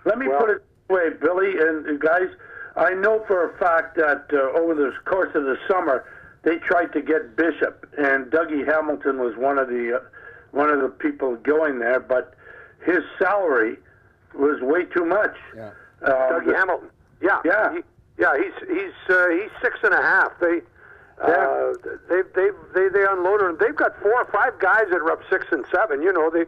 Let me put it this way, Billy and guys. I know for a fact that over the course of the summer, they tried to get Bishop, and Dougie Hamilton was one of the people going there, but his salary was way too much. Yeah. Dougie Hamilton. Yeah. He's 6.5. They unloaded him. They've got 4 or 5 guys that are up 6 and 7. You know, they've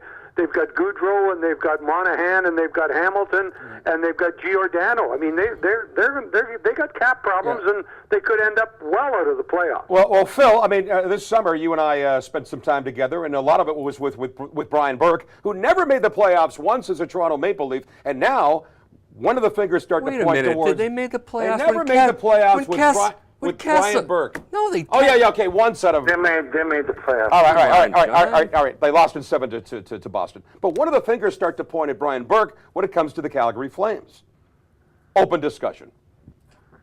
got Goudreau, and they've got Monahan, and they've got Hamilton, and they've got Giordano. I mean, they got cap problems, and they could end up well out of the playoffs. Well, Phil, I mean, this summer you and I spent some time together, and a lot of it was with Brian Burke, who never made the playoffs once as a Toronto Maple Leaf, and now one of the fingers start to point towards. Did they make the playoffs? They never made the playoffs with Brian Burke. No, they. Oh yeah, okay. One set of. They made the playoffs. All right. They lost in 7 to Boston. But one of the fingers start to point at Brian Burke when it comes to the Calgary Flames. Open discussion.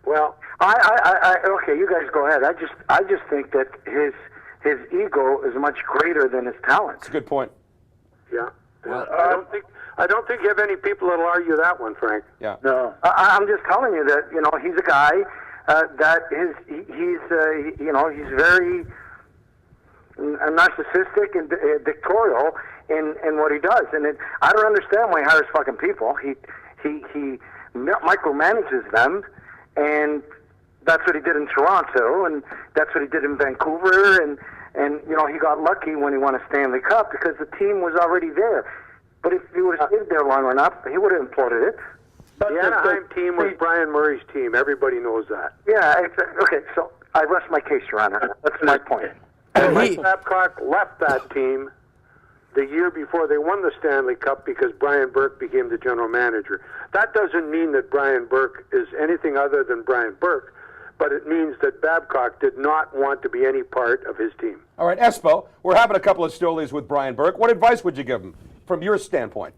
Well, okay, you guys go ahead. I just think that his ego is much greater than his talent. That's a good point. Yeah. Well, I don't think you have any people that'll argue that one, Frank. Yeah. No. I'm just telling you that he's a guy that he's very narcissistic and dictatorial in what he does, and I don't understand why he hires fucking people. He micromanages them, and that's what he did in Toronto, and that's what he did in Vancouver, and he got lucky when he won a Stanley Cup because the team was already there. But if he would have stayed there long enough, he would have imploded it. But the Anaheim team was Brian Murray's team. Everybody knows that. Yeah, okay, so I rest my case, Your Honor. That's my point. And Mike Babcock left that team the year before they won the Stanley Cup because Brian Burke became the general manager. That doesn't mean that Brian Burke is anything other than Brian Burke, but it means that Babcock did not want to be any part of his team. All right, Espo, we're having a couple of stories with Brian Burke. What advice would you give him from your standpoint?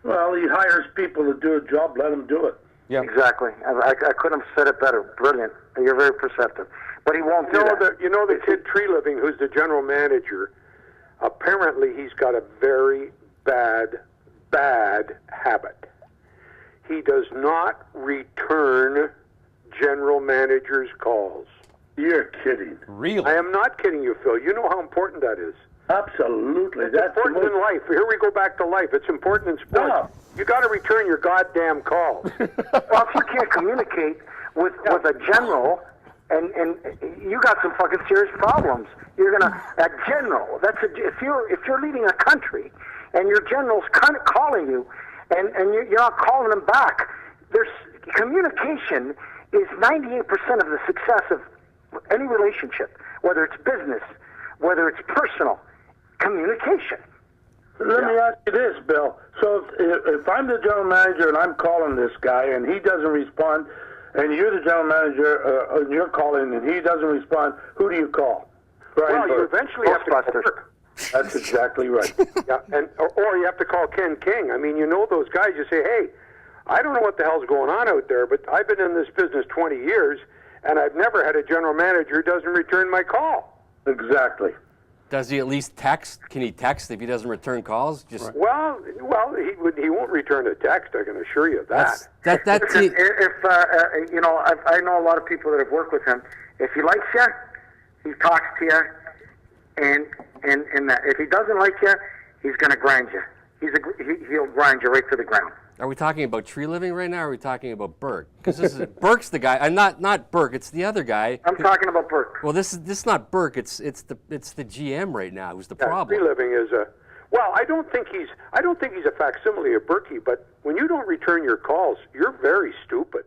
Well, he hires people to do a job. Let him do it. Yeah, exactly. I couldn't have said it better. Brilliant. You're very perceptive. But he won't do that. The kid Tree Living, who's the general manager, apparently he's got a very bad habit. He does not return general manager's calls. You're kidding. Really? I am not kidding you, Phil. You know how important that is. Absolutely. It's important in life. Here we go back to life. It's important in sports. No. You got to return your goddamn calls. Well, if you can't communicate with a general, and you got some fucking serious problems. You're a general. If you're leading a country, and your general's kind of calling you, and you're not calling them back. There's communication is 98% of the success of any relationship, whether it's business, whether it's personal. Communication. Let me ask you this, Bill. So if I'm the general manager and I'm calling this guy and he doesn't respond, and you're the general manager and you're calling and he doesn't respond, who do you call? Brian Burke. You eventually have to call Burke. That's exactly right. Yeah, or you have to call Ken King. I mean, those guys. You say, hey, I don't know what the hell's going on out there, but I've been in this business 20 years, and I've never had a general manager who doesn't return my call. Exactly. Does he at least text? Can he text if he doesn't return calls? Just well, he won't return a text. I can assure you of that. I know a lot of people that have worked with him. If he likes you, he talks to you, and if he doesn't like you, he's going to grind you. He'll grind you right to the ground. Are we talking about Tree Living right now, or are we talking about Burke? Because Burke's the guy. Not Burke. It's the other guy. I'm talking about Burke. Well, this is not Burke. It's the GM right now who's the problem. Tree Living is a. Well, I don't think he's a facsimile of Berkey, but when you don't return your calls, you're very stupid.